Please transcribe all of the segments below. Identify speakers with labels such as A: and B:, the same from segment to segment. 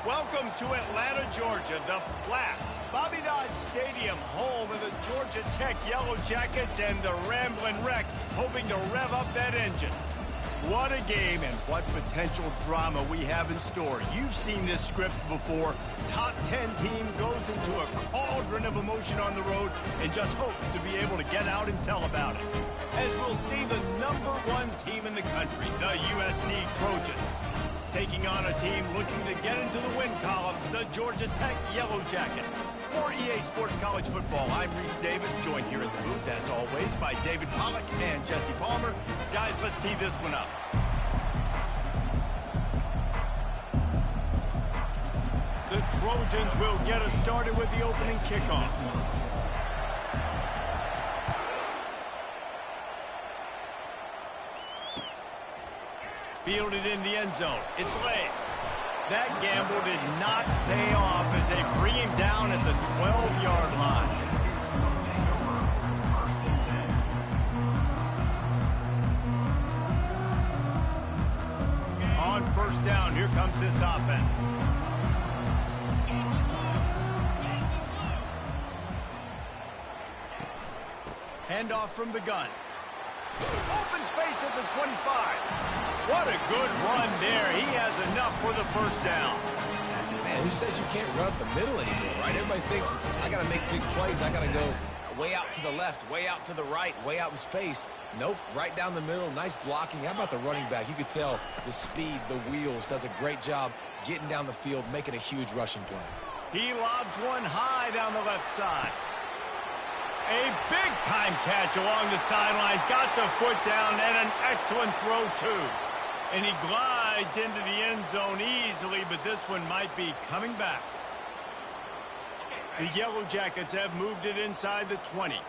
A: Welcome to Atlanta, Georgia, the Flats, Bobby Dodd Stadium, home of the Georgia Tech Yellow Jackets and the Ramblin' Wreck, hoping to rev up that engine. What a game and what potential drama we have in store. You've seen this script before. Top 10 team goes into a cauldron of emotion on the road and just hopes to be able to get out and tell about it. As we'll see the #1 team in the country, the USC Trojans, taking on a team looking to get into the win column, the Georgia Tech Yellow Jackets. For EA Sports College Football, I'm Reese Davis, joined here in the booth, as always, by David Pollack and Jesse Palmer. Guys, let's tee this one up. The Trojans will get us started with the opening kickoff. Fielded in the end zone. It's late. That gamble did not pay off as they bring him down at the 12-yard line. On first down, here comes this offense. Handoff from the gun. Open space at the 25. What a good run there. He has enough for the first down.
B: Man, who says you can't run up the middle anymore, right? Everybody thinks, I got to make big plays. I got to go way out to the left, way out to the right, way out in space. Nope, right down the middle. Nice blocking. How about the running back? You could tell the speed, the wheels, does a great job getting down the field, making a huge rushing play.
A: He lobs one high down the left side. A big-time catch along the sidelines. Got the foot down and an excellent throw, too. And he glides into the end zone easily, but this one might be coming back. The Yellow Jackets have moved it inside the 20.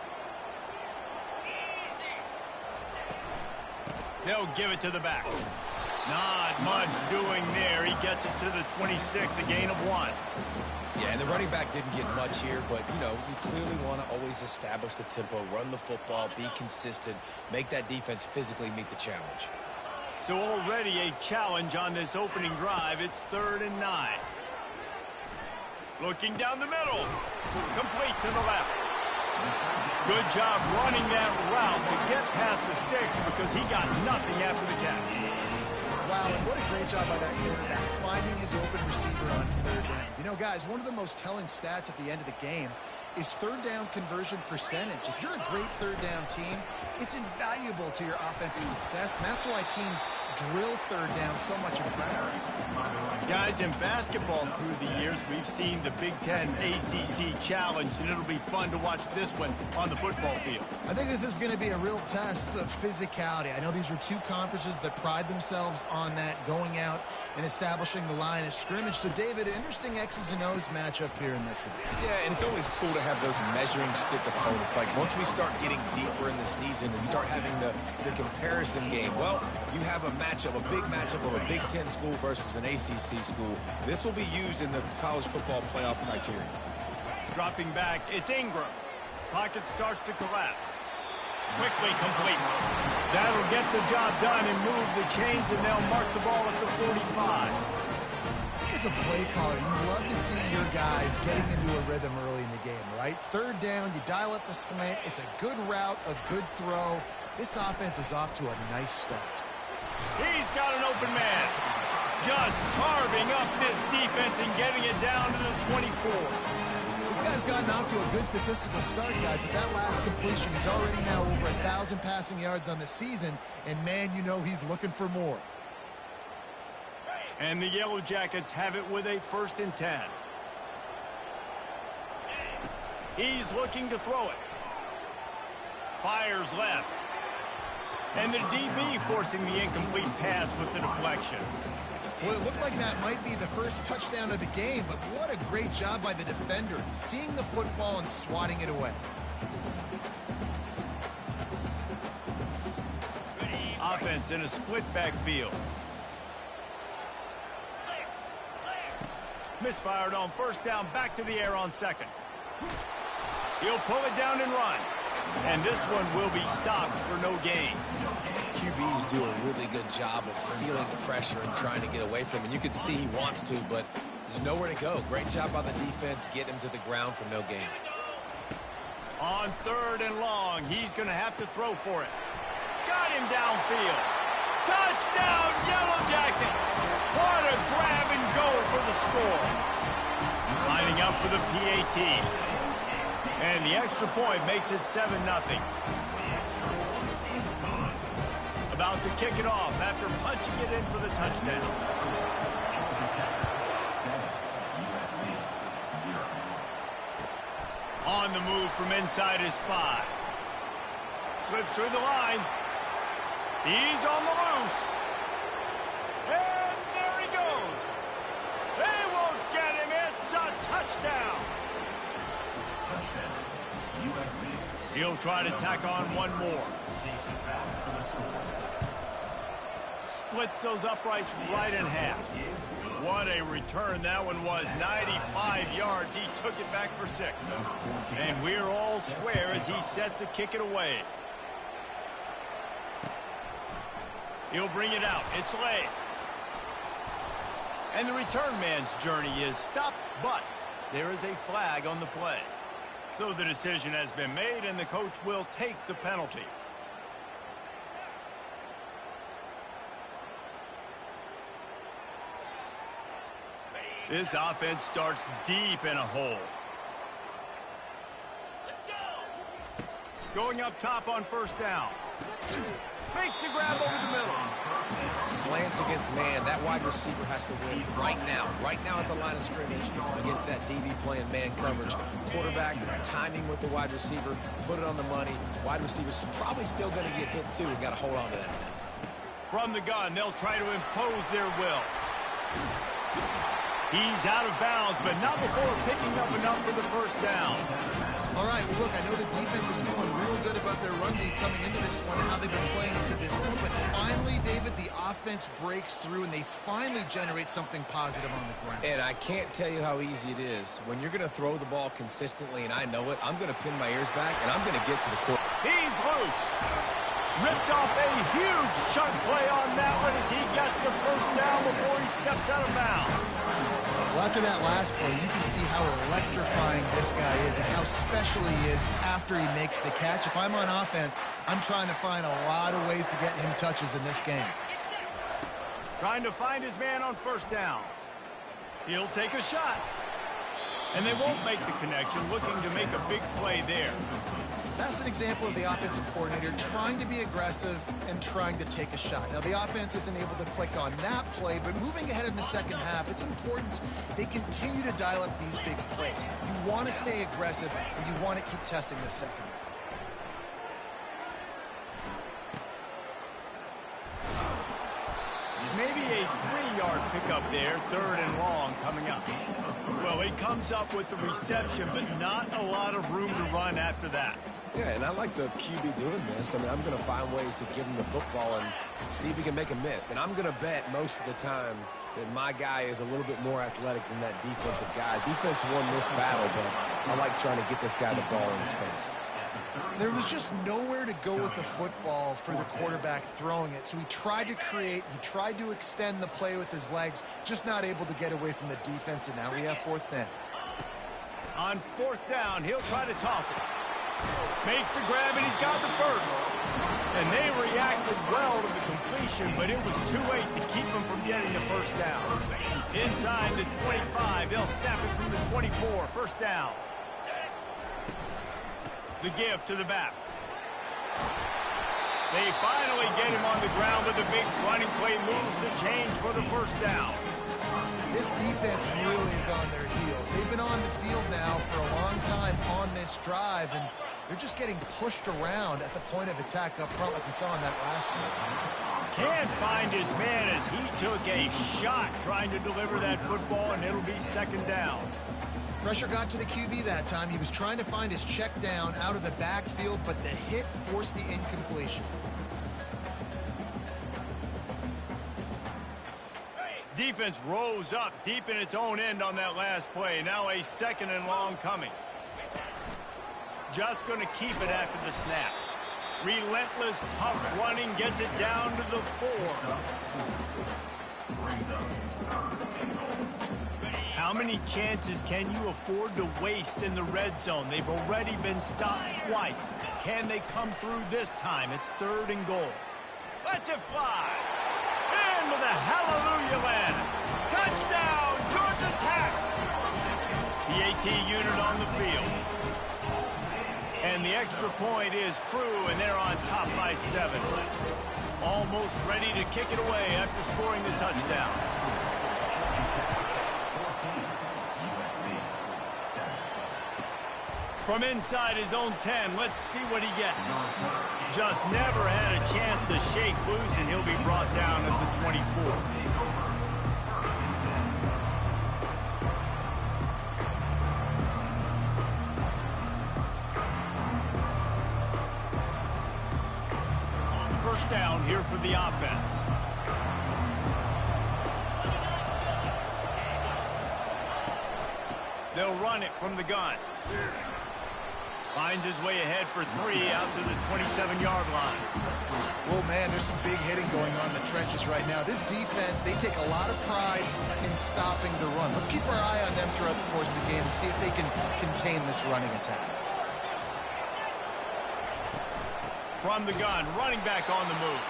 A: They'll give it to the back. Not much doing there. He gets it to the 26, a gain of 1.
B: Yeah, and the running back didn't get much here, but, you know, you clearly want to always establish the tempo, run the football, be consistent, make that defense physically meet the challenge.
A: So already a challenge on this opening drive. It's 3rd and 9. Looking down the middle. Complete to the left. Good job running that route to get past the sticks because he got nothing after the catch.
C: Wow, and what a great job by that quarterback, finding his open receiver on 3rd down. You know, guys, one of the most telling stats at the end of the game is 3rd down conversion percentage. If you're a great 3rd down team, it's invaluable to your offensive success, and that's why teams drill 3rd down so much in practice.
A: Guys, in basketball through the years, we've seen the Big Ten ACC Challenge, and it'll be fun to watch this one on the football field.
C: I think this is going to be a real test of physicality. I know these are two conferences that pride themselves on that, going out and establishing the line of scrimmage. So, David, interesting X's and O's matchup here in this one.
B: Yeah, and it's always cool to have those measuring stick opponents. Like, once we start getting deeper in the season and start having the comparison game, well, you have a matchup, a big matchup of a Big Ten school versus an ACC school. This will be used in the college football playoff criteria.
A: Dropping back, it's Ingram. Pocket starts to collapse. Quickly complete. That'll get the job done and move the chains, and they'll mark the ball at the 45.
C: As a play caller, you love to see your guys getting into a rhythm early in the game, right? 3rd down, you dial up the slant. It's a good route, a good throw. This offense is off to a nice start.
A: He's got an open man. Just carving up this defense and getting it down to the 24.
C: This guy's gotten off to a good statistical start, guys, but that last completion, he's already now over 1,000 passing yards on the season, and, man, you know he's looking for more.
A: And the Yellow Jackets have it with a 1st and 10. He's looking to throw it. Fires left. And the DB forcing the incomplete pass with the deflection.
C: Well, it looked like that might be the first touchdown of the game, but what a great job by the defender, seeing the football and swatting it away.
A: Offense in a split backfield. Misfired on 1st down, back to the air on 2nd. He'll pull it down and run. And this one will be stopped for no gain.
B: QBs do a really good job of feeling pressure and trying to get away from it. You can see he wants to, but There's nowhere to go. Great job by the defense getting him to the ground for no gain.
A: On 3rd and long, he's going to have to throw for it. Got him downfield. Touchdown, Yellow Jackets! What a grab and go for the score. Lining up for the PAT. And the extra point makes it 7-0. About to kick it off after punching it in for the touchdown. On the move from inside his 5. Slips through the line. He's on the loose. And there he goes. They won't get him. It's a touchdown. He'll try to tack on one more. Splits those uprights right in half. What a return that one was. 95 yards. He took it back for 6. And we're all square as he's set to kick it away. He'll bring it out. It's laid. And the return man's journey is stopped, but there is a flag on the play. So the decision has been made, and the coach will take the penalty. This offense starts deep in a hole. Let's go. Going up top on 1st down. Makes the grab over the middle.
B: Slants against man. That wide receiver has to win right now at the line of scrimmage against that DB playing man coverage. Quarterback timing with the wide receiver, put it on the money. Wide receiver's probably still going to get hit too. We've got to hold on to that.
A: From the gun, they'll try to impose their will. He's out of bounds, but not before picking up enough for the 1st down.
C: All right, well, look, I know the defense was feeling real good about their run D coming into this one and how they've been playing up to this point, but finally, David, the offense breaks through and they finally generate something positive on the ground.
B: And I can't tell you how easy it is. When you're going to throw the ball consistently, and I know it, I'm going to pin my ears back, and I'm going to get to the court.
A: He's loose. Ripped off a huge chunk play on that one as he gets the 1st down before he steps out of bounds.
C: Well, after that last play, you can see how electrifying this guy is and how special he is after he makes the catch. If I'm on offense, I'm trying to find a lot of ways to get him touches in this game.
A: Trying to find his man on 1st down. He'll take a shot. And they won't make the connection, looking to make a big play there.
C: That's an example of the offensive coordinator trying to be aggressive and trying to take a shot. Now, the offense isn't able to click on that play, but moving ahead in the 2nd half, it's important they continue to dial up these big plays. You want to stay aggressive, and you want to keep testing the secondary.
A: Maybe a 3-yard pickup there, 3rd and long coming up. Well, he comes up with the reception, but not a lot of room to run after that.
B: Yeah, and I like the QB doing this. I mean, I'm going to find ways to give him the football and see if he can make a miss. And I'm going to bet most of the time that my guy is a little bit more athletic than that defensive guy. Defense won this battle, but I like trying to get this guy the ball in space.
C: There was just nowhere to go with the football for the quarterback throwing it. So he tried to create, he tried to extend the play with his legs, just not able to get away from the defense, and now we have 4th down.
A: On 4th down, he'll try to toss it. Makes the grab, and he's got the 1st. And they reacted well to the completion, but it was too late to keep him from getting the 1st down. Inside the 25, they'll snap it from the 24, 1st down. The give to the back. They finally get him on the ground with a big running play, moves the change for the 1st down.
C: This defense really is on their heels. They've been on the field now for a long time on this drive, and they're just getting pushed around at the point of attack up front like we saw in that last one.
A: Can't find his man as he took a shot trying to deliver that football, and it'll be 2nd down.
C: Pressure got to the QB that time. He was trying to find his check down out of the backfield, but the hit forced the incompletion.
A: Defense rose up deep in its own end on that last play. Now a 2nd and long coming. Just going to keep it after the snap. Relentless, tough running gets it down to the 4. How many chances can you afford to waste in the red zone? They've already been stopped twice. Can they come through this time? It's 3rd and goal. Let's it fly. Into the hallelujah land. Touchdown, Georgia Tech. The AT unit on the field. And the extra point is true, and they're on top by 7. Almost ready to kick it away after scoring the touchdown. From inside his own 10, let's see what he gets. Just never had a chance to shake loose, and he'll be brought down at the 24. First down here for the offense. They'll run it from the gun. Finds his way ahead for 3 out to the 27-yard line.
C: Well, man, there's some big hitting going on in the trenches right now. This defense, they take a lot of pride in stopping the run. Let's keep our eye on them throughout the course of the game and see if they can contain this running attack.
A: From the gun, running back on the move.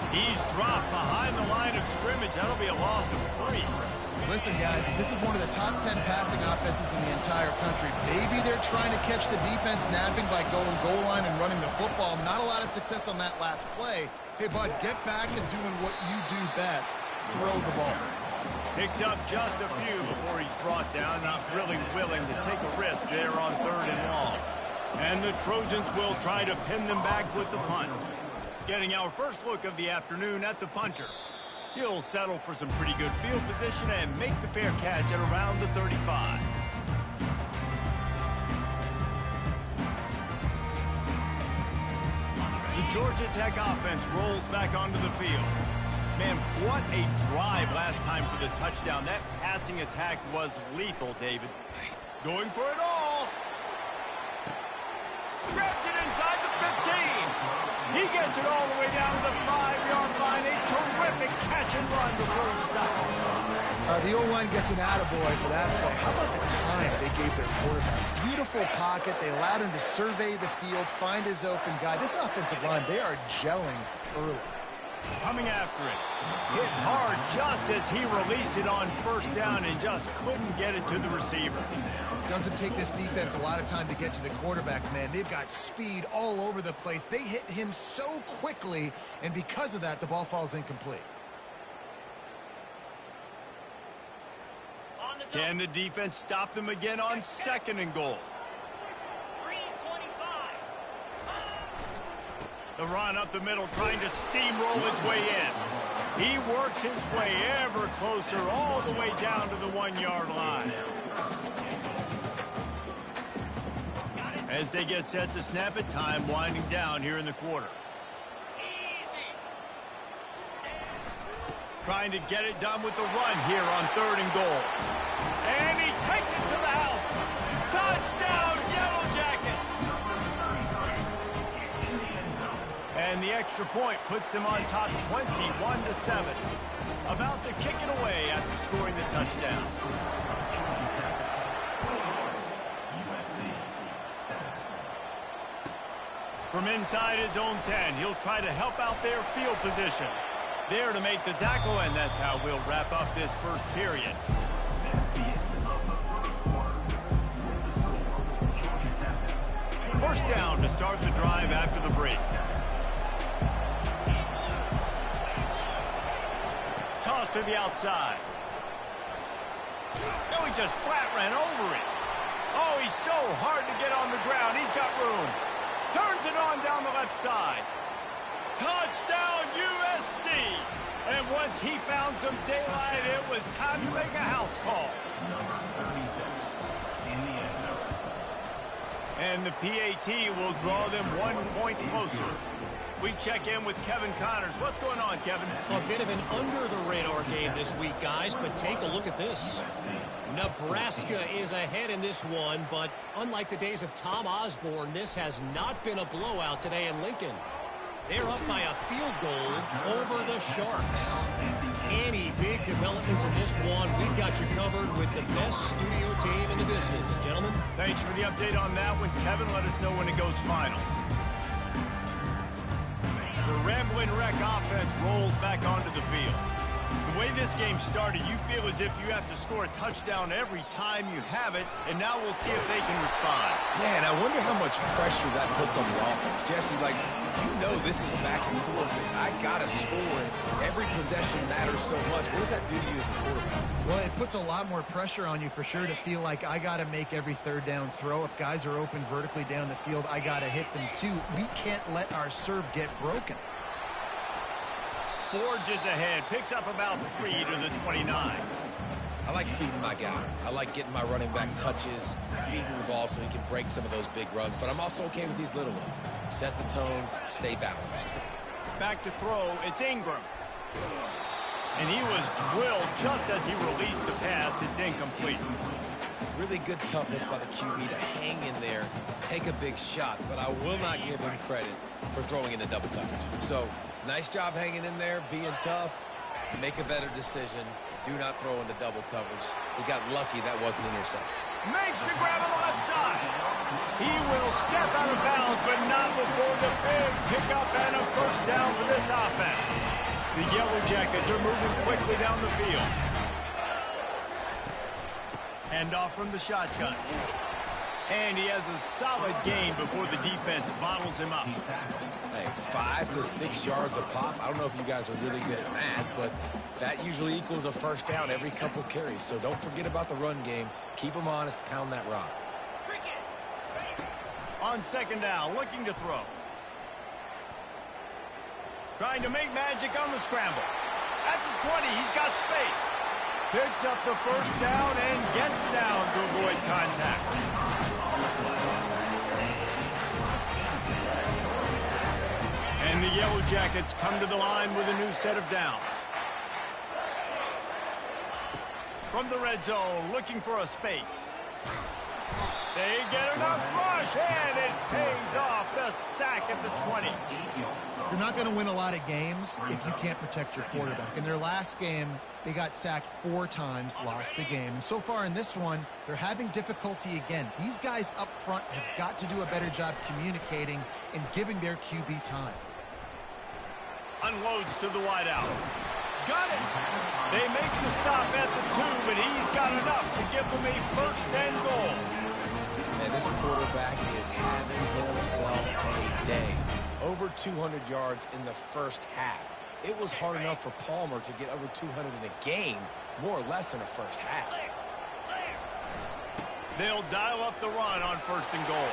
A: He's dropped behind the line of scrimmage. That'll be a loss of 3.
C: Listen, guys, this is one of the top 10 passing offenses in the entire country. Maybe they're trying to catch the defense napping by going goal line and running the football. Not a lot of success on that last play. Hey, bud, get back and doing what you do best. Throw the ball.
A: Picks up just a few before he's brought down. Not really willing to take a risk there on 3rd and long. And the Trojans will try to pin them back with the punt. Getting our first look of the afternoon at the punter. He'll settle for some pretty good field position and make the fair catch at around the 35. The Georgia Tech offense rolls back onto the field. Man, what a drive last time for the touchdown. That passing attack was lethal, David. Going for it all. Grabs it inside the 15. He gets it all the way down to the 5-yard line. A terrific catch and run before he stopped.
C: The O-line gets an attaboy for that play. How about the time they gave their quarterback? Beautiful pocket. They allowed him to survey the field, find his open guy. This offensive line, they are gelling early.
A: Coming after it. Hit hard just as he released it on 1st down and just couldn't get it to the receiver.
C: Doesn't take this defense a lot of time to get to the quarterback, man. They've got speed all over the place. They hit him so quickly, and because of that, the ball falls incomplete.
A: Can the defense stop them again on 2nd and goal? The run up the middle, trying to steamroll his way in. He works his way ever closer, all the way down to the 1-yard line. As they get set to snap it, time winding down here in the quarter. Trying to get it done with the run here on 3rd and goal. And he takes it to the house. Touchdown, Yellow Jackets! And the extra point puts them on top 21-7. About to kick it away after scoring the touchdown. From inside his own 10, he'll try to help out their field position. There to make the tackle, and that's how we'll wrap up this first period. First down to start the drive after the break. Toss to the outside. No, he just flat ran over it. Oh, he's so hard to get on the ground. He's got room. Turns it on down the left side. Touchdown, USC! And once he found some daylight, it was time to make a house call. And the PAT will draw them 1 point closer. We check in with Kevin Connors. What's going on, Kevin?
D: A bit of an under-the-radar game this week, guys, but take a look at this. Nebraska is ahead in this one, but unlike the days of Tom Osborne, this has not been a blowout today in Lincoln. They're up by a field goal over the Sharks. Any big developments in this one, we've got you covered with the best studio team in the business. Gentlemen.
A: Thanks for the update on that one, Kevin. Let us know when it goes final. The Rambling Wreck offense rolls back onto the field. The way this game started, you feel as if you have to score a touchdown every time you have it, and now we'll see if they can respond.
B: Yeah, and I wonder how much pressure that puts on the offense. Jesse, like, you know this is back and forth. I got to score, and every possession matters so much. What does that do to you as a quarterback?
C: Well, it puts a lot more pressure on you for sure to feel like I got to make every third down throw. If guys are open vertically down the field, I got to hit them too. We can't let our serve get broken.
A: Forges ahead, picks up about 3 to the 29.
B: I like feeding my guy. I like getting my running back touches, feeding the ball so he can break some of those big runs. But I'm also okay with these little ones. Set the tone, stay balanced.
A: Back to throw, it's Ingram. And he was drilled just as he released the pass. It's incomplete.
B: Really good toughness by the QB to hang in there, take a big shot. But I will not give him credit for throwing into double coverage. So, nice job hanging in there, being tough. Make a better decision. Do not throw into double coverage. He got lucky that wasn't an interception.
A: Makes the grab on the left side. He will step out of bounds, but not before the big pickup and a first down for this offense. The Yellow Jackets are moving quickly down the field. Hand off from the shotgun. And he has a solid gain before the defense bottles him up.
B: Hey, 5 to 6 yards a pop. I don't know if you guys are really good at math, but that usually equals a first down every couple carries. So don't forget about the run game. Keep them honest. Pound that rock.
A: On second down, looking to throw. Trying to make magic on the scramble. At the 20, he's got space. Picks up the first down and gets down to avoid contact. And the Yellow Jackets come to the line with a new set of downs. From the red zone, looking for a space. They get enough rush, and it pays off. The sack at the 20.
C: You're not going to win a lot of games if you can't protect your quarterback. In their last game, they got sacked 4 times, lost the game. And so far in this one, they're having difficulty again. These guys up front have got to do a better job communicating and giving their QB time.
A: Unloads to the wideout. Got it. They make the stop at the 2, but he's got enough to give them a first and goal.
B: And this quarterback is having himself a day. Over 200 yards in the first half. It was hard enough for Palmer to get over 200 in a game, more or less in a first half.
A: They'll dial up the run on first and goal.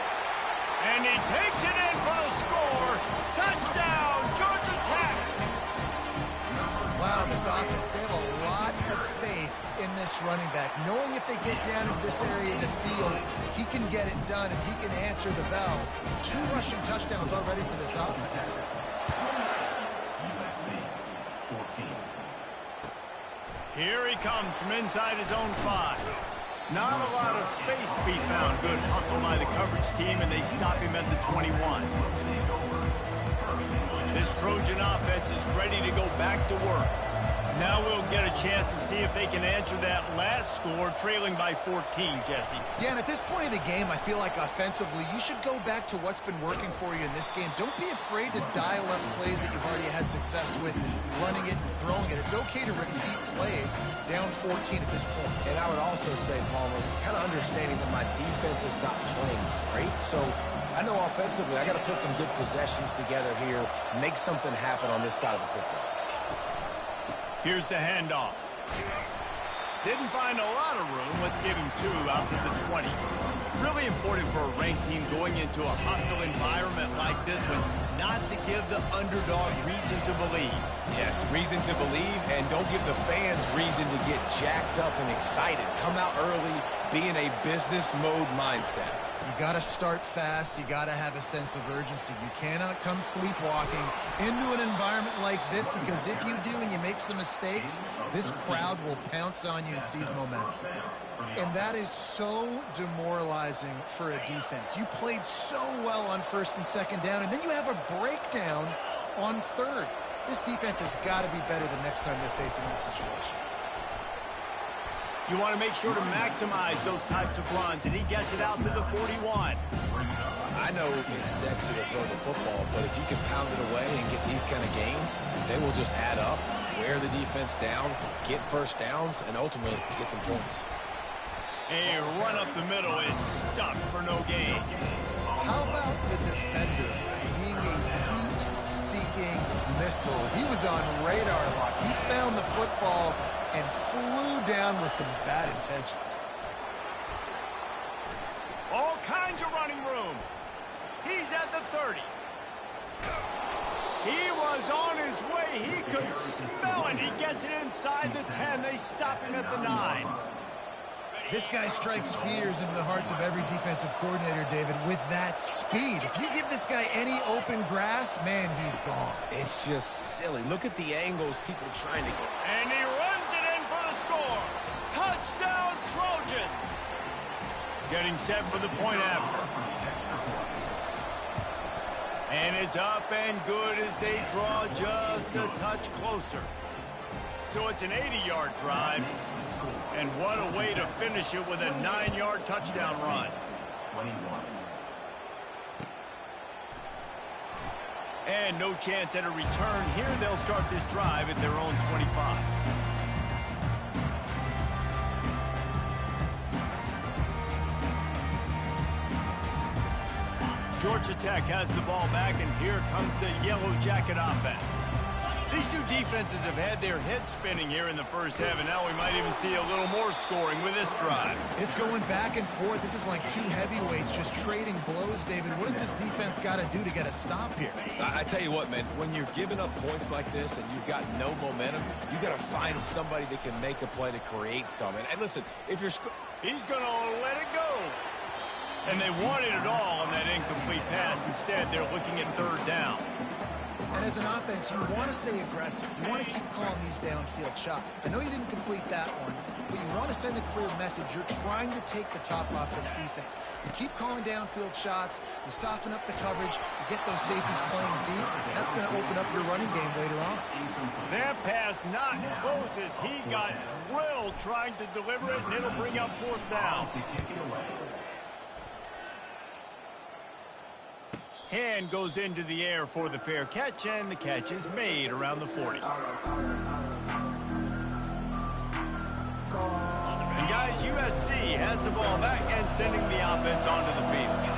A: And he takes it in for the score. Touchdown, Georgia Tech.
C: Wow, this offense, they have a lot of faith in this running back. Knowing if they get down in this area of the field, he can get it done and he can answer the bell. 2 rushing touchdowns already for this offense.
A: Here he comes from inside his own 5. Not a lot of space to be found. Good hustle by the coverage team, and they stop him at the 21. This Trojan offense is ready to go back to work. Now we'll get a chance to see if they can answer that last score, trailing by 14, Jesse.
C: Yeah, and at this point of the game, I feel like offensively, you should go back to what's been working for you in this game. Don't be afraid to dial up plays that you've already had success with, running it and throwing it. It's okay to repeat plays down 14 at this point.
B: And I would also say, Palmer, kind of understanding that my defense is not playing great, so I know offensively I got to put some good possessions together here, make something happen on this side of the football.
A: Here's the handoff. Didn't find a lot of room. Let's give him 2 out to the 20. Really important for a ranked team going into a hostile environment like this one, not to give the underdog reason to believe.
B: Yes, reason to believe, and don't give the fans reason to get jacked up and excited. Come out early, be in a business mode mindset.
C: You got to start fast. You got to have a sense of urgency. You cannot come sleepwalking into an environment like this, because if you do and you make some mistakes, this crowd will pounce on you and seize momentum. And that is so demoralizing for a defense. You played so well on first and second down, and then you have a breakdown on third. This defense has got to be better the next time they're faced in that situation.
A: You want to make sure to maximize those types of runs, and he gets it out to the 41.
B: I know it's sexy to throw the football, but if you can pound it away and get these kind of gains, they will just add up, wear the defense down, get first downs, and ultimately get some points.
A: A run up the middle is stuck for no gain.
C: How about the defender being a heat-seeking missile? He was on radar lock. He found the football and flew down with some bad intentions.
A: All kinds of running room. He's at the 30. He was on his way. He could smell it. He gets it inside the 10. They stop him at the 9.
C: This guy strikes fears into the hearts of every defensive coordinator, David, with that speed. If you give this guy any open grass, man, he's gone.
B: It's just silly. Look at the angles people trying to go.
A: And he runs it in for the score. Touchdown, Trojans. Getting set for the point after. And it's up and good as they draw just a touch closer. So it's an 80-yard drive. And what a way to finish it with a 9-yard touchdown run. And no chance at a return here. They'll start this drive at their own 25. Georgia Tech has the ball back, and here comes the Yellow Jacket offense. These two defenses have had their heads spinning here in the first half, and now we might even see a little more scoring with this drive.
C: It's going back and forth. This is like two heavyweights just trading blows, David. What does this defense got to do to get a stop here?
B: I tell you what, man, when you're giving up points like this and you've got no momentum, you got to find somebody that can make a play to create some. And listen, if you're...
A: He's going to let it go. And they wanted it all on that incomplete pass. Instead, they're looking at third down.
C: And as an offense, you want to stay aggressive. You want to keep calling these downfield shots. I know you didn't complete that one, but you want to send a clear message. You're trying to take the top off this defense. You keep calling downfield shots. You soften up the coverage. You get those safeties playing deep. That's going to open up your running game later on.
A: That pass not close as he got drilled trying to deliver it, and it'll bring up fourth down. Hand goes into the air for the fair catch, and the catch is made around the 40. And guys, USC has the ball back and sending the offense onto the field.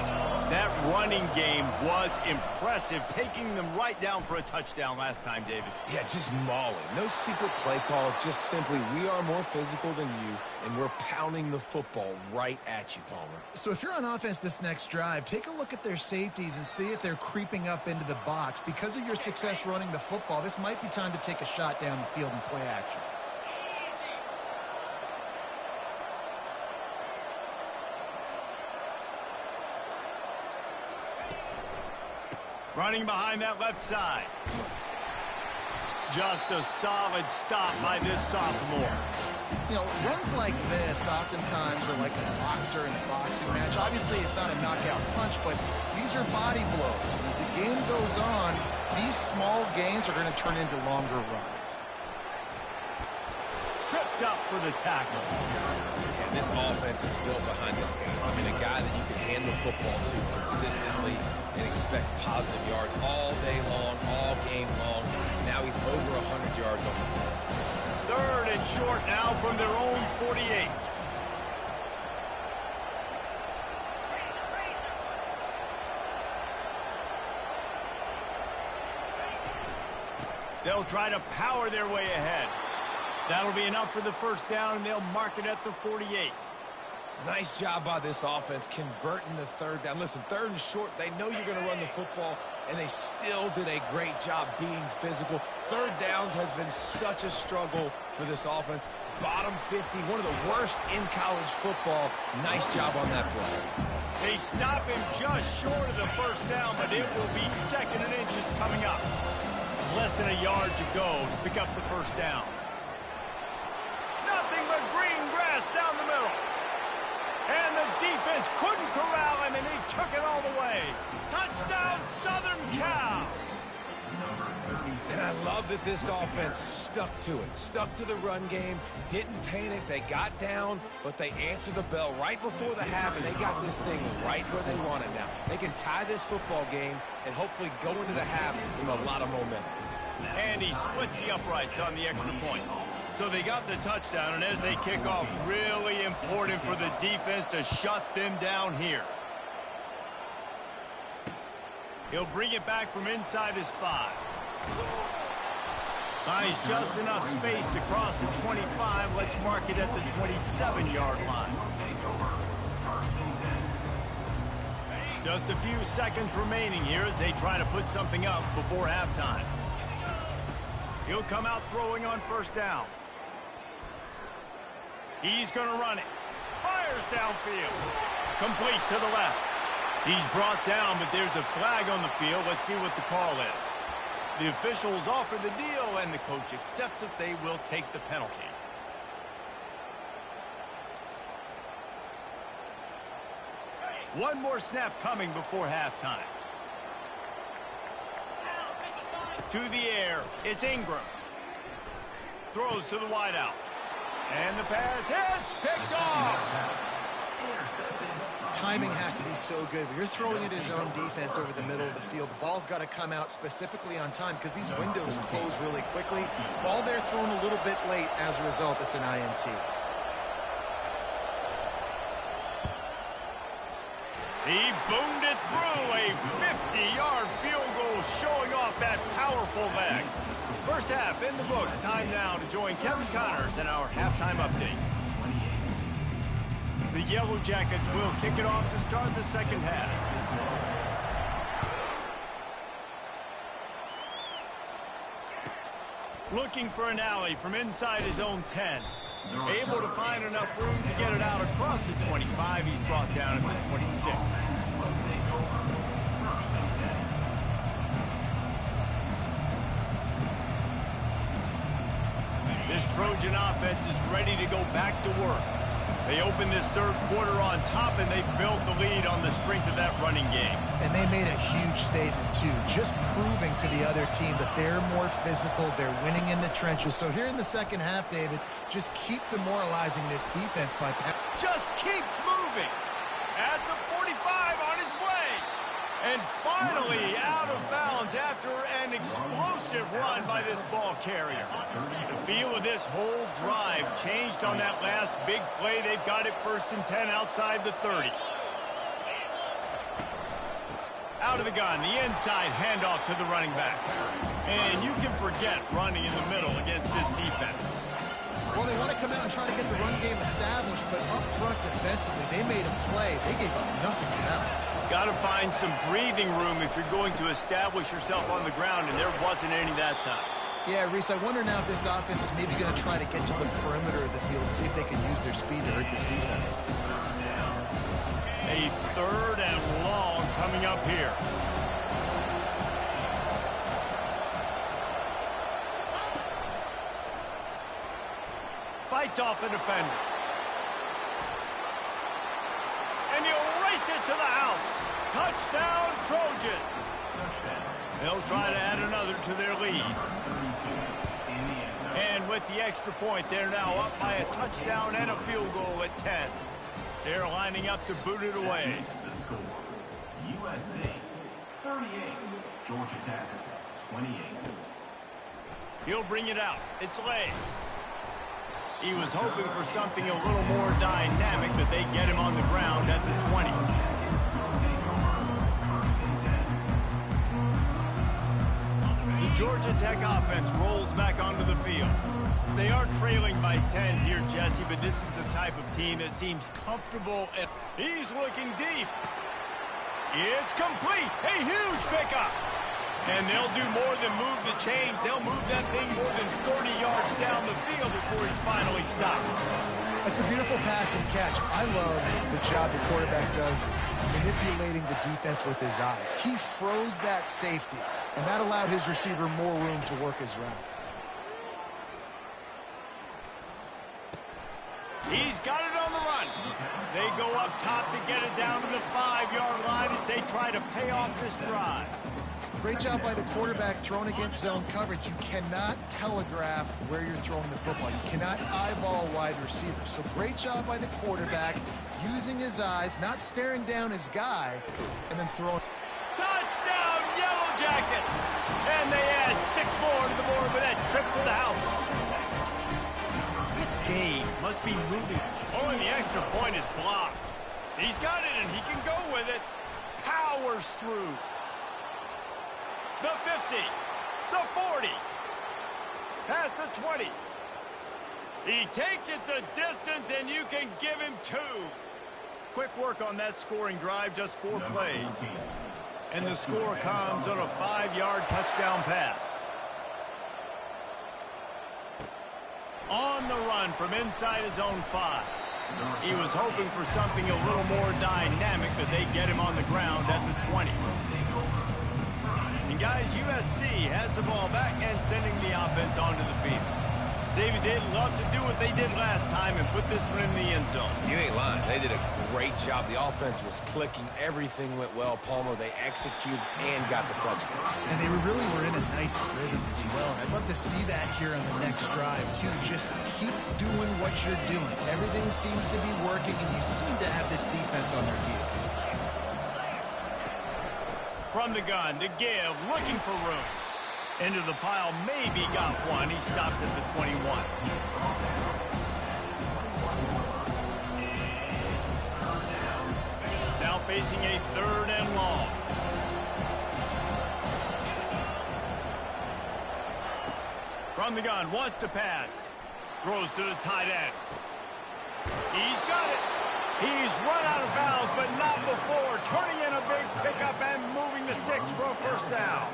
A: That running game was impressive, taking them right down for a touchdown last time, David.
B: Yeah, just mauling. No secret play calls, just simply we are more physical than you, and we're pounding the football right at you, Palmer.
C: So if you're on offense this next drive, take a look at their safeties and see if they're creeping up into the box. Because of your success running the football, this might be time to take a shot down the field and play action.
A: Running behind that left side. Just a solid stop by this sophomore.
C: You know, runs like this oftentimes are like a boxer in a boxing match. Obviously, it's not a knockout punch, but these are body blows. As the game goes on, these small gains are going to turn into longer runs.
A: Tripped up for the tackle.
B: And this offense is built behind this guy. I mean, a guy that you can hand the football to consistently and expect positive yards all day long, all game long. Now he's over 100 yards on the field.
A: Third and short now from their own 48. They'll try to power their way ahead. That'll be enough for the first down, and they'll mark it at the 48.
B: Nice job by this offense converting the third down. Listen, third and short, they know you're going to run the football, and they still did a great job being physical. Third downs has been such a struggle for this offense. Bottom 50, one of the worst in college football. Nice job on that play.
A: They stop him just short of the first down, but it will be second and inches coming up. Less than a yard to go to pick up the first down. Nothing but green grass down the middle. And the defense couldn't corral him, and he took it all the way. Touchdown, Southern Cal.
B: And I love that this offense stuck to it, stuck to the run game, didn't panic. They got down, but they answered the bell right before the half, and they got this thing right where they want it now. They can tie this football game and hopefully go into the half with a lot of momentum.
A: And he splits the uprights on the extra point. So they got the touchdown, and as they kick off, really important for the defense to shut them down here. He'll bring it back from inside his 5. Finds just enough space to cross the 25. Let's mark it at the 27-yard line. Just a few seconds remaining here as they try to put something up before halftime. He'll come out throwing on first down. He's going to run it. Fires downfield. Complete to the left. He's brought down, but there's a flag on the field. Let's see what the call is. The officials offer the deal, and the coach accepts it. They will take the penalty. One more snap coming before halftime. To the air, it's Ingram. Throws to the wideout. And the pass hits, picked off.
C: Timing has to be so good. But you're throwing it his own defense over the middle of the field. The ball's got to come out specifically on time because these windows close really quickly. Ball there thrown a little bit late. As a result, it's an INT.
A: He boomed it through a 50-yard field goal, showing off that powerful leg. First half in the books. Time now to join Kevin Connors in our halftime update. The Yellow Jackets will kick it off to start the second half. Looking for an alley from inside his own 10. Able to find enough room to get it out across the 25. He's brought down at the 26. This Trojan offense is ready to go back to work. They opened this third quarter on top, and they built the lead on the strength of that running game.
C: And they made a huge statement, too, just proving to the other team that they're more physical, they're winning in the trenches. So here in the second half, David, just keep demoralizing this defense by...
A: Just keeps moving. At the 45 on his way. And finally out of bounds after an explosive run by this ball carrier. The feel of this whole drive changed on that last big play. They've got it 1st and 10 outside the 30. Out of the gun, the inside handoff to the running back. And you can forget running in the middle against this defense.
C: Well, they want to come out and try to get the run game established, but up front defensively, they made a play. They gave up nothing to them.
A: Got to find some breathing room if you're going to establish yourself on the ground, and there wasn't any that time.
C: Yeah, Reese, I wonder now if this offense is maybe going to try to get to the perimeter of the field and see if they can use their speed to hurt this defense.
A: A 3rd and long coming up here. Fights off a defender. And he'll race it to the house. Touchdown, Trojans. They'll try to add another to their lead. And with the extra point, they're now up by a touchdown and a field goal at 10. They're lining up to boot it away.
E: USC 38, Georgia Tech 28.
A: He'll bring it out. It's Lay. He was hoping for something a little more dynamic, but they get him on the ground at the 20. The Georgia Tech offense rolls back onto the field. They are trailing by 10 here, Jesse, but this is the type of team that seems comfortable. And he's looking deep. It's complete. A huge pickup. And they'll do more than move the chains. They'll move that thing more than 30 yards down the field before he's finally stopped.
C: It's a beautiful pass and catch. I love the job the quarterback does manipulating the defense with his eyes. He froze that safety, and that allowed his receiver more room to work his route.
A: He's got it on the run. They go up top to get it down to the 5-yard line as as they try to pay off this drive.
C: Great job by the quarterback throwing against zone coverage. You cannot telegraph where you're throwing the football. You cannot eyeball wide receivers. So great job by the quarterback using his eyes, not staring down his guy, and then throwing.
A: Touchdown, Yellow Jackets! And they add 6 more to the board with that trip to the house. This game must be moving. Oh, and the extra point is blocked. He's got it, and he can go with it. Powers through. The 50, the 40, past the 20. He takes it the distance, and you can give him 2. Quick work on that scoring drive, just 4 plays. And the score comes on a 5-yard touchdown pass. On the run from inside his own 5. He was hoping for something a little more dynamic, that they get him on the ground at the 20. And guys, USC has the ball back and sending the offense onto the field. David, they'd love to do what they did last time and put this one in the end zone.
B: You ain't lying. They did a great job. The offense was clicking. Everything went well. Palmer, they executed and got the touchdown.
C: And they really were in a nice rhythm as well. I'd love to see that here on the next drive, too. Just keep doing what you're doing. Everything seems to be working, and you seem to have this defense on their heels.
A: From the gun to give, looking for room. Into the pile, maybe got one. He stopped at the 21. Now facing a 3rd and long. From the gun, wants to pass. Throws to the tight end. He's got it. He's run out of bounds, but not before. Turning in a big pickup and moving the sticks for a 1st down.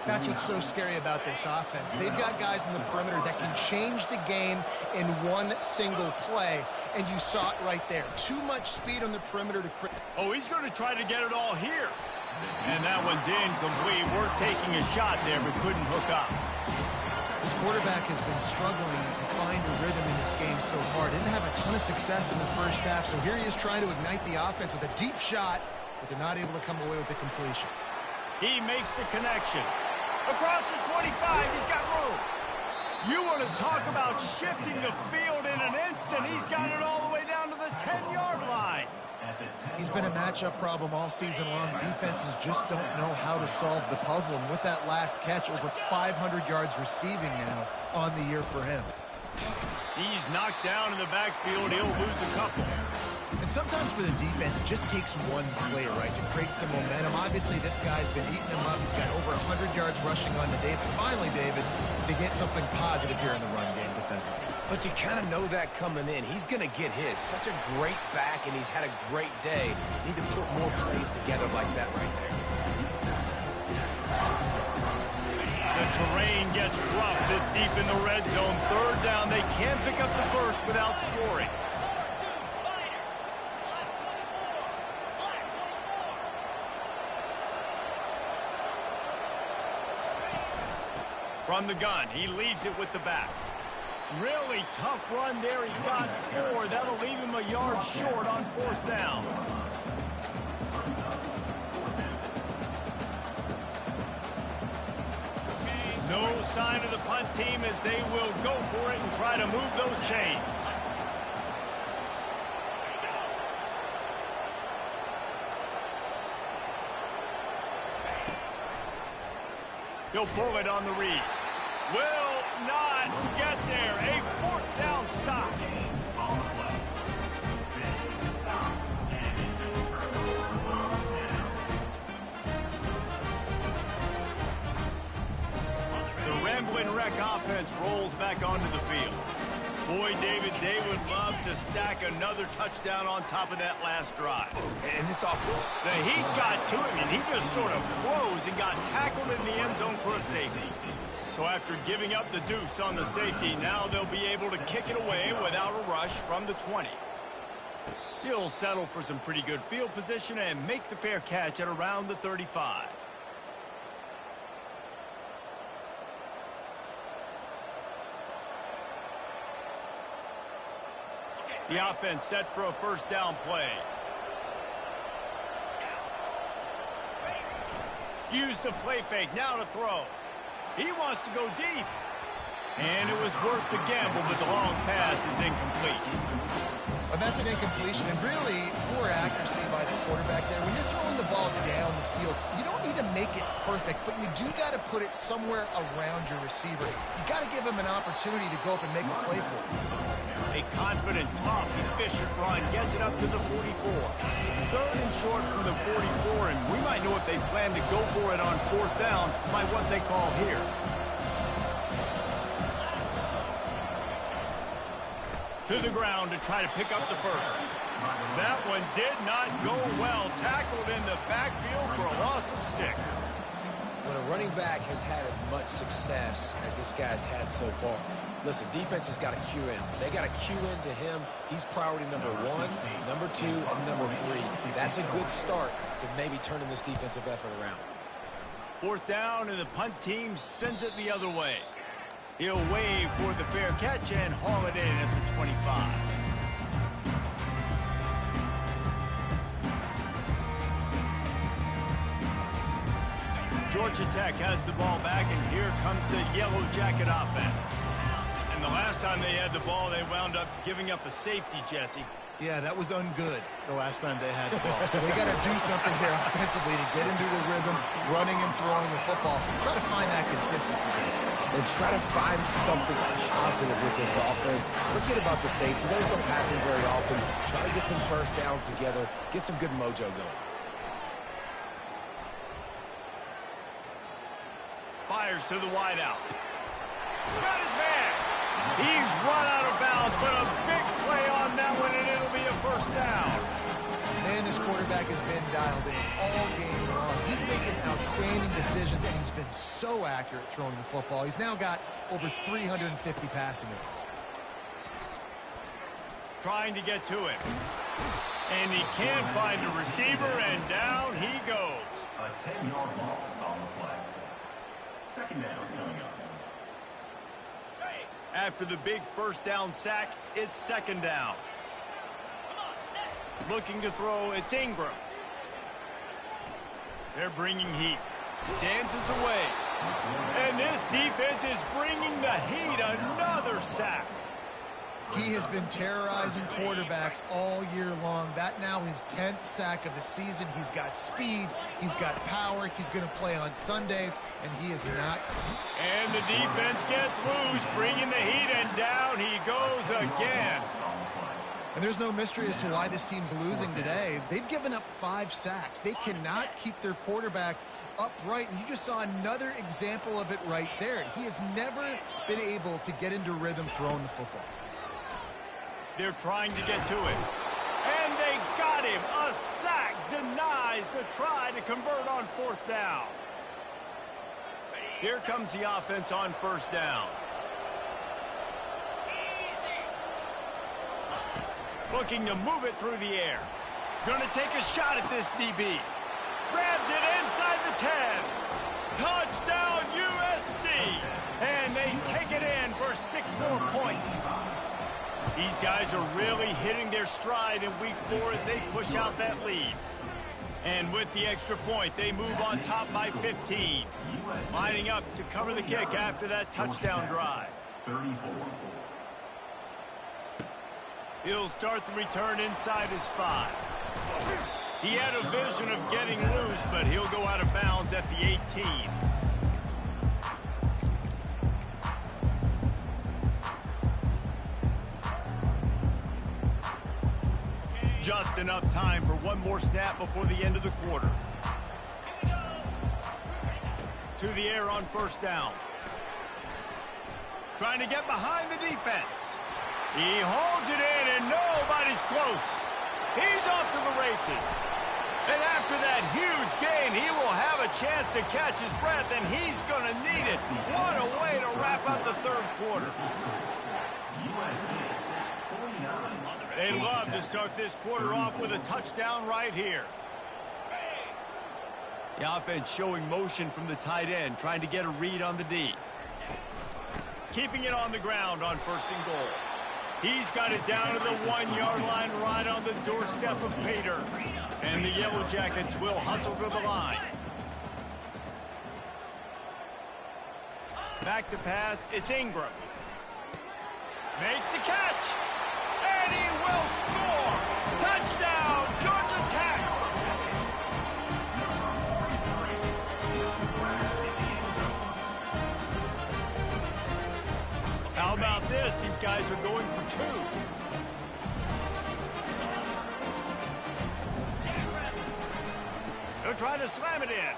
C: That's what's so scary about this offense. They've got guys in the perimeter that can change the game in one single play, and you saw it right there. Too much speed on the perimeter to...
A: Oh, he's going to try to get it all here. And that one's incomplete. We're taking a shot there, but couldn't hook up.
C: This quarterback has been struggling to find a rhythm in this game so far. Didn't have a ton of success in the 1st half, so here he is trying to ignite the offense with a deep shot, but they're not able to come away with the completion.
A: He makes the connection. Across the 25, he's got room. You want to talk about shifting the field in an instant. He's got it all the way down to the 10-yard line.
C: He's been a matchup problem all season long. Defenses just don't know how to solve the puzzle. And with that last catch, over 500 yards receiving now on the year for him.
A: He's knocked down in the backfield. He'll lose a couple.
C: And sometimes for the defense, it just takes one play, right, to create some momentum. Obviously, this guy's been eating him up. He's got over 100 yards rushing on the day. But finally, David, they get something positive here in the run game defensively.
B: But you kind of know that coming in. He's going to get his. Such a great back, and he's had a great day. Need to put more plays together like that right there.
A: The terrain gets rough this deep in the red zone. 3rd down. They can't pick up the 1st without scoring. From the gun, he leaves it with the back. Really tough run there. He got 4. That'll leave him a yard short on 4th down. No sign of the punt team as they will go for it and try to move those chains. He'll pull it on the read. Will not get there. A 4th down stop. The Ramblin' Wreck offense rolls back onto the field. Boy, David, they would love to stack another touchdown on top of that last drive.
B: And this offense,
A: the heat got to him, and he just sort of froze and got tackled in the end zone for a safety. So after giving up the deuce on the safety, now they'll be able to kick it away without a rush from the 20. He'll settle for some pretty good field position and make the fair catch at around the 35. The offense set for a 1st down play. Use the play fake, now to throw. He wants to go deep. And it was worth the gamble, but the long pass is incomplete.
C: And that's an incompletion, and really poor accuracy by the quarterback there. When you're throwing the ball down the field, you don't need to make it perfect, but you do got to put it somewhere around your receiver. You got to give him an opportunity to go up and make a play for it.
A: A confident, tough, efficient run gets it up to the 44. Third and short from the 44, and we might know if they plan to go for it on fourth down by what they call here. To the ground to try to pick up the first. That one did not go well. Tackled in the backfield for a loss of 6.
B: When a running back has had as much success as this guy's had so far, listen, defense has got to cue in. They got to cue into him. He's priority number 1, number 2, and number 3. That's a good start to maybe turning this defensive effort around.
A: Fourth down, and the punt team sends it the other way. He'll wave for the fair catch and haul it in at the 25. Georgia Tech has the ball back, and here comes the Yellow Jacket offense. And the last time they had the ball, they wound up giving up a safety, Jesse.
C: Yeah, that was ungood the last time they had the ball. So they got to do something here offensively to get into a rhythm, running and throwing the football. Try to find that consistency.
B: And try to find something positive with this offense. Forget about the safety. Those don't happen very often. Try to get some first downs together. Get some good mojo going.
A: Fires to the wideout. Got his man. He's run out of bounds, but a big play on that one, and it'll be a first down.
C: Man, this quarterback has been dialed in all game long. He's making outstanding decisions, and he's been so accurate throwing the football. He's now got over 350 passing yards.
A: Trying to get to him. And he can't find a receiver, and down he goes.
E: A 10-yard loss on the play. Second down coming up.
A: After the big first down sack, it's second down. Looking to throw, it's Ingram. They're bringing heat. Dances away. And this defense is bringing the heat. Another sack.
C: He has been terrorizing quarterbacks all year long. That now his 10th sack of the season. He's got speed. He's got power. He's going to play on Sundays, and he is not.
A: And the defense gets loose, bringing the heat, and down he goes again.
C: And there's no mystery as to why this team's losing today. They've given up 5 sacks. They cannot keep their quarterback upright, and you just saw another example of it right there. He has never been able to get into rhythm throwing the football.
A: They're trying to get to it. And they got him. A sack denies the try to convert on fourth down. Here comes the offense on first down. Looking to move it through the air. Going to take a shot at this DB. Grabs it inside the 10. Touchdown USC. And they take it in for 6 more points. These guys are really hitting their stride in week 4 as they push out that lead. And with the extra point, they move on top by 15. Lining up to cover the kick after that touchdown drive.
E: 34.
A: He'll start the return inside his 5. He had a vision of getting loose, but he'll go out of bounds at the 18. Just enough time for one more snap before the end of the quarter. To the air on first down. Trying to get behind the defense. He holds it in, and nobody's close. He's off to the races. And after that huge gain, he will have a chance to catch his breath, and he's going to need it. What a way to wrap up the third quarter. They love to start this quarter off with a touchdown right here. The offense showing motion from the tight end, trying to get a read on the D. Keeping it on the ground on first and goal. He's got it down to the 1-yard line right on the doorstep of Pater. And the Yellow Jackets will hustle to the line. Back to pass. It's Ingram. Makes the catch. And he will score. Touchdown, Georgia Tech. How about this? These guys are going for 2. They're trying to slam it in.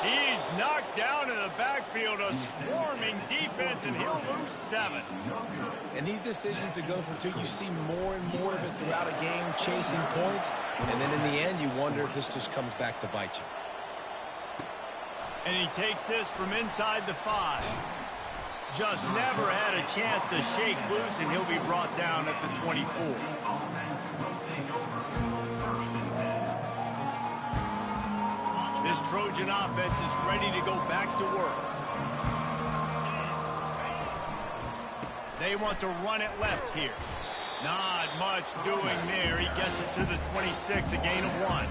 A: He's knocked down in the backfield, a swarming defense, and he'll lose 7.
B: And these decisions to go for 2, you see more and more of it throughout a game, chasing points. And then in the end, you wonder if this just comes back to bite you.
A: And he takes this from inside the 5. Just never had a chance to shake loose, and he'll be brought down at the 24. This Trojan offense is ready to go back to work. They want to run it left here. Not much doing there. He gets it to the 26, a gain of 1.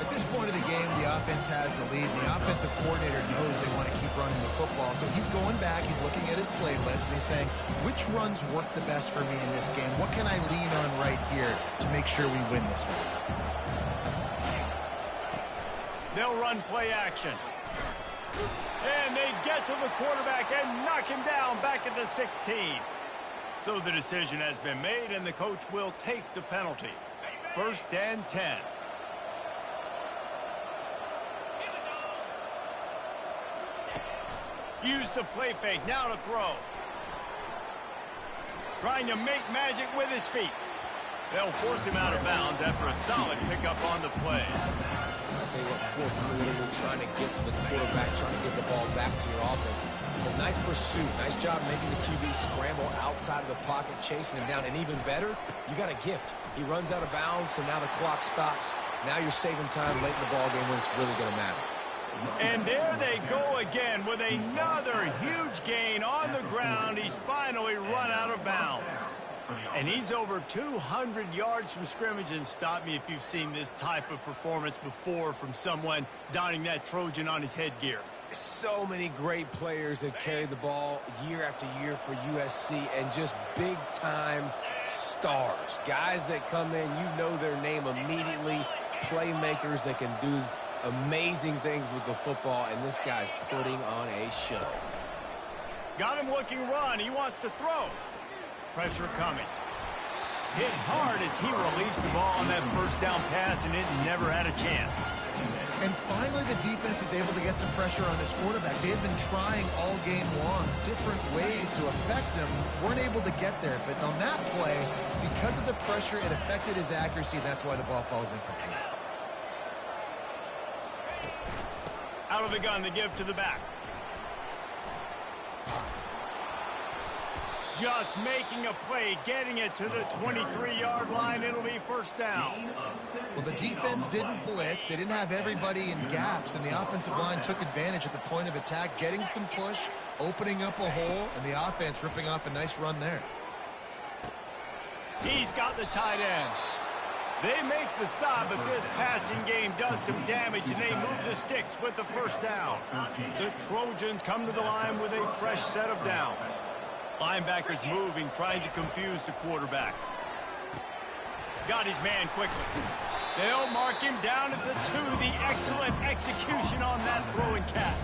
C: At this point of the game, the offense has the lead. The offensive coordinator knows they want to keep running the football. So he's going back, he's looking at his playlist, and he's saying, which runs work the best for me in this game? What can I lean on right here to make sure we win this one?
A: They'll run play action. And they get to the quarterback and knock him down back at the 16. So the decision has been made, and the coach will take the penalty. 1st and 10. Use the play fake. Now to throw. Trying to make magic with his feet. They'll force him out of bounds after a solid pickup on the play.
B: I'll tell you what, 4th quarter, you're trying to get to the quarterback, trying to get the ball back to your offense. But nice pursuit. Nice job making the QB scramble outside of the pocket, chasing him down. And even better, you got a gift. He runs out of bounds, so now the clock stops. Now you're saving time late in the ball game when it's really going to matter.
A: And there they go again with another huge gain on the ground. He's finally run out of bounds. And he's over 200 yards from scrimmage. And stop me if you've seen this type of performance before from someone donning that Trojan on his headgear.
B: So many great players that carry the ball year after year for USC, and just big-time stars. Guys that come in, you know their name immediately. Playmakers that can do amazing things with the football, and this guy's putting on a show.
A: Got him looking run. He wants to throw. Pressure coming. Hit hard as he released the ball on that 1st down pass, and it never had a chance.
C: And finally, the defense is able to get some pressure on this quarterback. They had been trying all game long different ways to affect him. Weren't able to get there. But on that play, because of the pressure, it affected his accuracy. That's why the ball falls incomplete.
A: Out of the gun to give to the back. Just making a play, getting it to the 23-yard line. It'll be 1st down.
C: Well, the defense didn't blitz. They didn't have everybody in gaps, and the offensive line took advantage at the point of attack, getting some push, opening up a hole, and the offense ripping off a nice run there.
A: He's got the tight end. They make the stop, but this passing game does some damage, and they move the sticks with the 1st down. The Trojans come to the line with a fresh set of downs. Linebackers moving, trying to confuse the quarterback. Got his man quickly. They'll mark him down at the 2. The excellent execution on that throw and catch.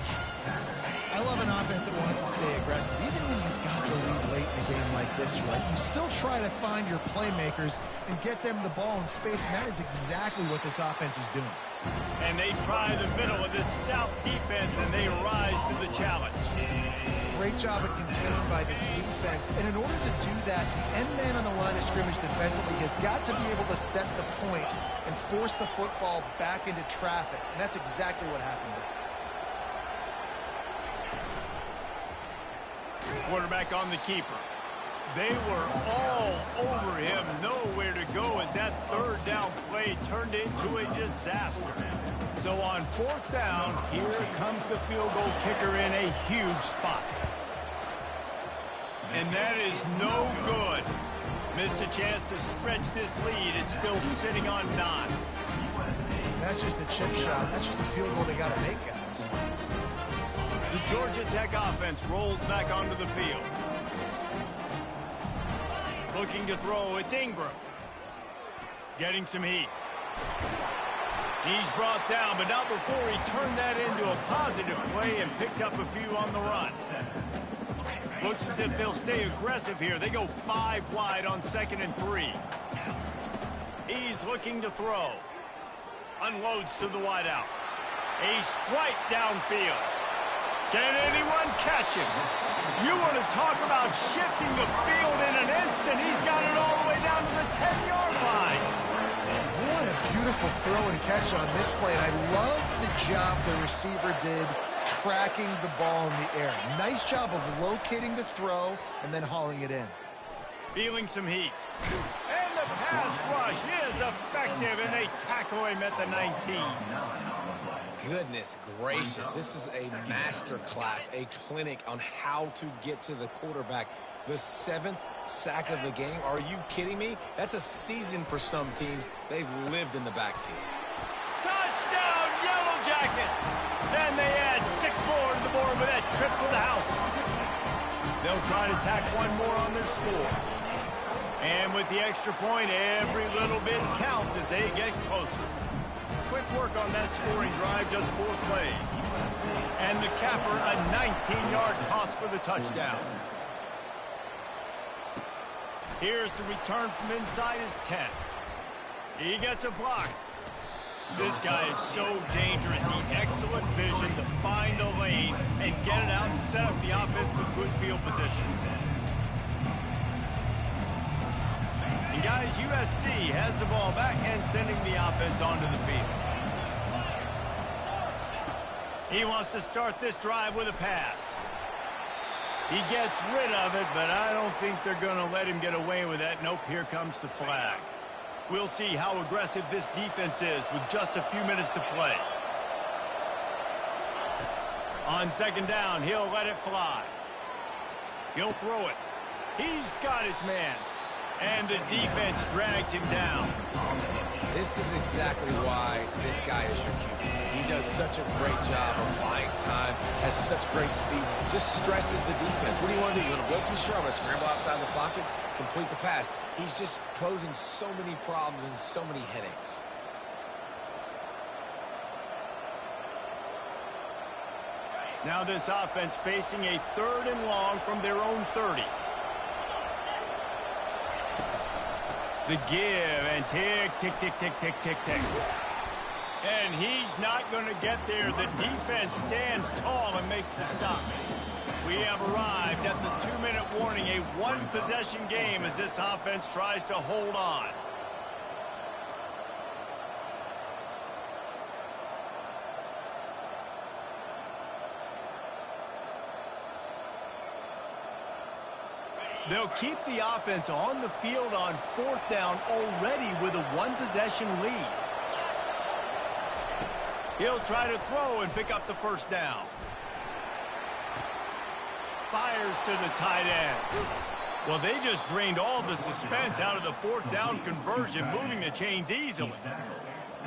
C: I love an offense that wants to stay aggressive. Even when you've got the lead late in a game like this, right, you still try to find your playmakers and get them the ball in space, and that is exactly what this offense is doing.
A: And they try the middle of this stout defense, and they rise to the challenge.
C: Great job of containing by this defense. And in order to do that, the end man on the line of scrimmage defensively has got to be able to set the point and force the football back into traffic. And that's exactly what happened there.
A: Quarterback on the keeper. They were all over him. Nowhere to go as that 3rd down play turned into a disaster. So on 4th down, here comes the field goal kicker in a huge spot. And that is no good. Missed a chance to stretch this lead. It's still sitting on 9.
C: That's just a chip shot. That's just a field goal they got to make, guys.
B: You
A: Georgia Tech offense rolls back onto the field. Looking to throw, it's Ingram. Getting some heat. He's brought down, but not before he turned that into a positive play and picked up a few on the run. Looks as if they'll stay aggressive here. They go 5 wide on 2nd and 3. He's looking to throw. Unloads to the wideout. A strike downfield. Can anyone catch him? You want to talk about shifting the field in an instant. He's got it all the way down to the 10-yard line.
C: What a beautiful throw and catch on this play. And I love the job the receiver did tracking the ball in the air. Nice job of locating the throw and then hauling it in.
A: Feeling some heat. And the pass rush is effective, and they tackle him at the 19.
B: Goodness gracious, this is a master class, a clinic on how to get to the quarterback. The 7th sack of the game. Are you kidding me? That's a season for some teams. They've lived in the backfield.
A: Touchdown, Yellow Jackets! And they add 6 more to the board with that trip to the house. They'll try to tack one more on their score. And with the extra point, every little bit counts as they get closer. Quick work on that scoring drive, just 4 plays. And the capper, a 19-yard toss for the touchdown. Here's the return from inside his 10. He gets a block. This guy is so dangerous. He excellent vision to find a lane and get it out and set up the offense with good field position. And guys, USC has the ball back and sending the offense onto the field. He wants to start this drive with a pass. He gets rid of it, but I don't think they're going to let him get away with that. Nope, here comes the flag. We'll see how aggressive this defense is with just a few minutes to play. On 2nd down, he'll let it fly. He'll throw it. He's got his man. And the defense drags him down.
B: This is exactly why this guy is your QB. He does such a great job of buying time, has such great speed, just stresses the defense. What do you want to do? You want to blitz me? Sure, I'm going to scramble outside the pocket, complete the pass. He's just posing so many problems and so many headaches.
A: Now this offense facing a 3rd and long from their own 30. The give and tick, tick, tick, tick, tick, tick, tick. And he's not going to get there. The defense stands tall and makes the stop. We have arrived at the 2-minute warning, a 1-possession game as this offense tries to hold on. They'll keep the offense on the field on 4th down already with a 1-possession lead. He'll try to throw and pick up the 1st down. Fires to the tight end. Well, they just drained all the suspense out of the 4th down conversion, moving the chains easily.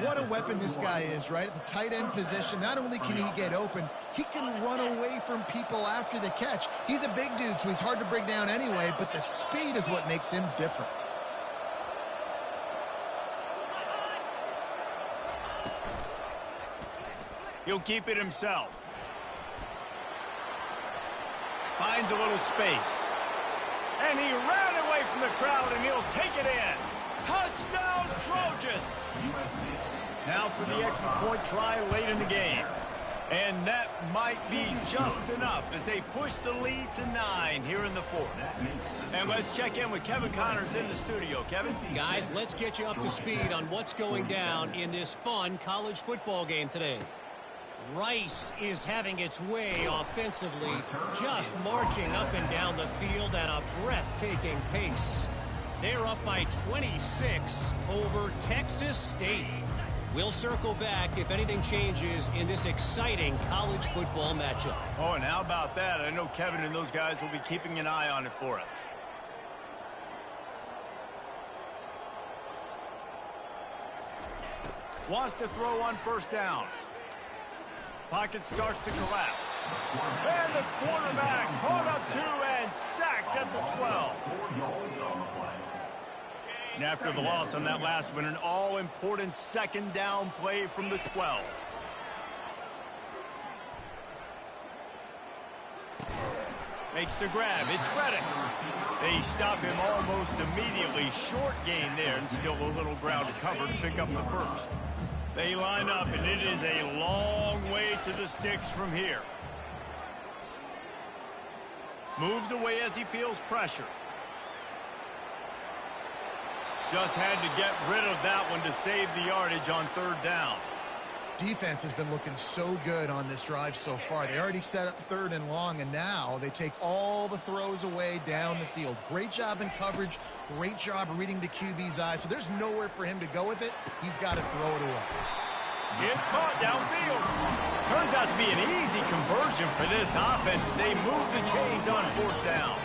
C: What a weapon this guy is, right? At the tight end position, not only can he get open, he can run away from people after the catch. He's a big dude, so he's hard to bring down anyway, but the speed is what makes him different.
A: He'll keep it himself. Finds a little space. And he ran away from the crowd, and he'll take it in. Touchdown, Trojans! Now for the extra point try late in the game. And that might be just enough as they push the lead to 9 here in the 4th. And let's check in with Kevin Connors in the studio. Kevin?
D: Guys, let's get you up to speed on what's going down in this fun college football game today. Rice is having its way offensively, just marching up and down the field at a breathtaking pace. They're up by 26 over Texas State. We'll circle back if anything changes in this exciting college football matchup.
A: Oh, and how about that? I know Kevin and those guys will be keeping an eye on it for us. Wants to throw on 1st down. Pocket starts to collapse. And the quarterback caught up to and sacked at the 12.
E: 4 yards on the play.
A: And after the loss on that last one, an all-important second down play from the 12. Makes the grab. It's Reddick. They stop him almost immediately. Short gain there, and still a little ground to cover to pick up the first. They line up, and it is a long way to the sticks from here. Moves away as he feels pressure. Just had to get rid of that one to save the yardage on third down.
C: Defense has been looking so good on this drive so far. They already set up 3rd and long, and now they take all the throws away down the field. Great job in coverage. Great job reading the QB's eyes. So there's nowhere for him to go with it. He's got to throw it away.
A: It's caught downfield. Turns out to be an easy conversion for this offense as they move the chains on 4th down.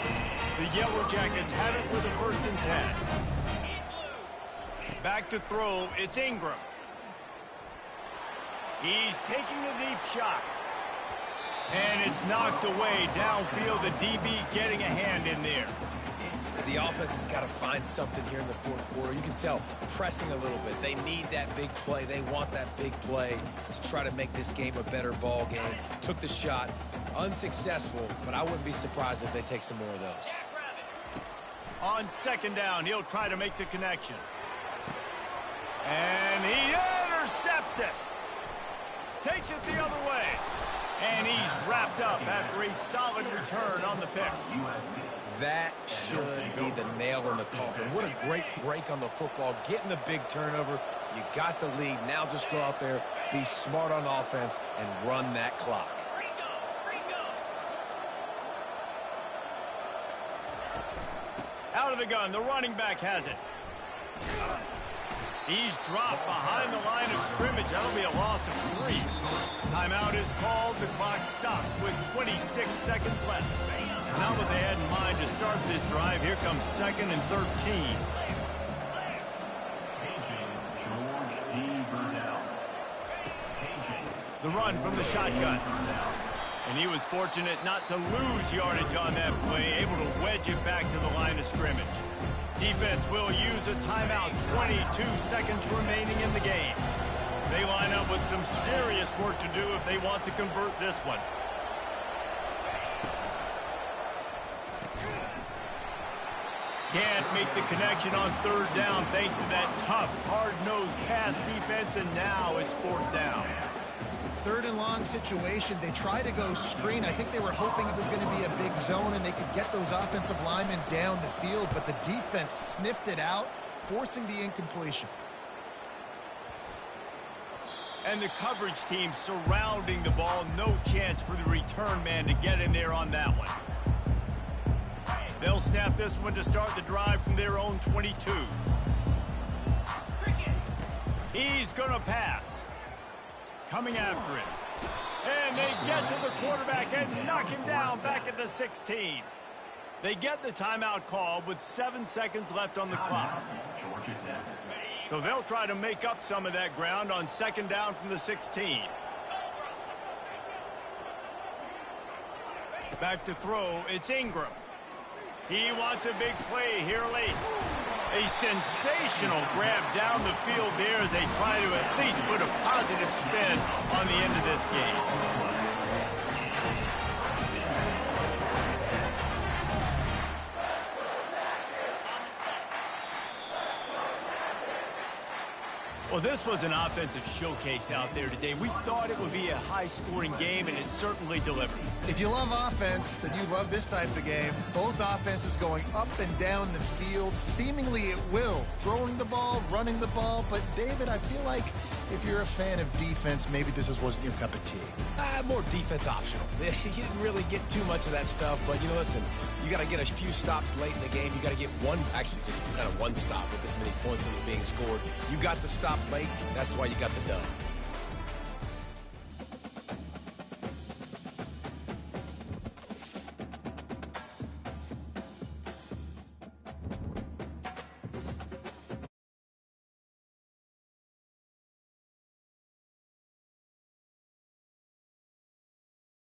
A: The Yellow Jackets have it with a 1st and 10. Back to throw. It's Ingram. He's taking a deep shot. And it's knocked away downfield. The DB getting a hand in there.
B: The offense has got to find something here in the 4th quarter. You can tell pressing a little bit. They need that big play. They want that big play to try to make this game a better ball game. Took the shot. Unsuccessful, but I wouldn't be surprised if they take some more of those.
A: On 2nd down, he'll try to make the connection. And he intercepts it. Takes it the other way. And he's wrapped up after a solid return on the pick.
B: That should be the nail in the coffin. What a great break on the football. Getting the big turnover. You got the lead. Now just go out there, be smart on offense, and run that clock.
A: Out of the gun. The running back has it. He's dropped behind the line of scrimmage. That'll be a loss of 3. Timeout is called. The clock stopped with 26 seconds left. Not what they had in mind to start this drive. Here comes 2nd and 13. The run from the shotgun. And he was fortunate not to lose yardage on that play, able to wedge it back to the line of scrimmage. Defense will use a timeout. 22 seconds remaining in the game. They line up with some serious work to do if they want to convert this one. Can't make the connection on 3rd down thanks to that tough, hard-nosed pass defense, and now it's 4th down.
C: 3rd and long situation. They try to go screen. I think they were hoping it was going to be a big zone and they could get those offensive linemen down the field, but the defense sniffed it out, forcing the incompletion.
A: And the coverage team surrounding the ball. No chance for the return man to get in there on that one. They'll snap this one to start the drive from their own 22. He's going to pass. Coming after him. And they get to the quarterback and knock him down back at the 16. They get the timeout call with 7 seconds left on the clock. So they'll try to make up some of that ground on 2nd down from the 16. Back to throw, it's Ingram. He wants a big play here late. A sensational grab down the field there as they try to at least put a positive spin on the end of this game. Well, this was an offensive showcase out there today. We thought it would be a high-scoring game, and it certainly delivered.
C: If you love offense, then you love this type of game. Both offenses going up and down the field, seemingly at will. Throwing the ball, running the ball. But, David, I feel like if you're a fan of defense, maybe this wasn't your cup of tea.
B: More defense optional. You didn't really get too much of that stuff, but, listen, you got to get a few stops late in the game. You got to get just kind of one stop with this many points that were being scored. You got the stop late. That's why you got the dub.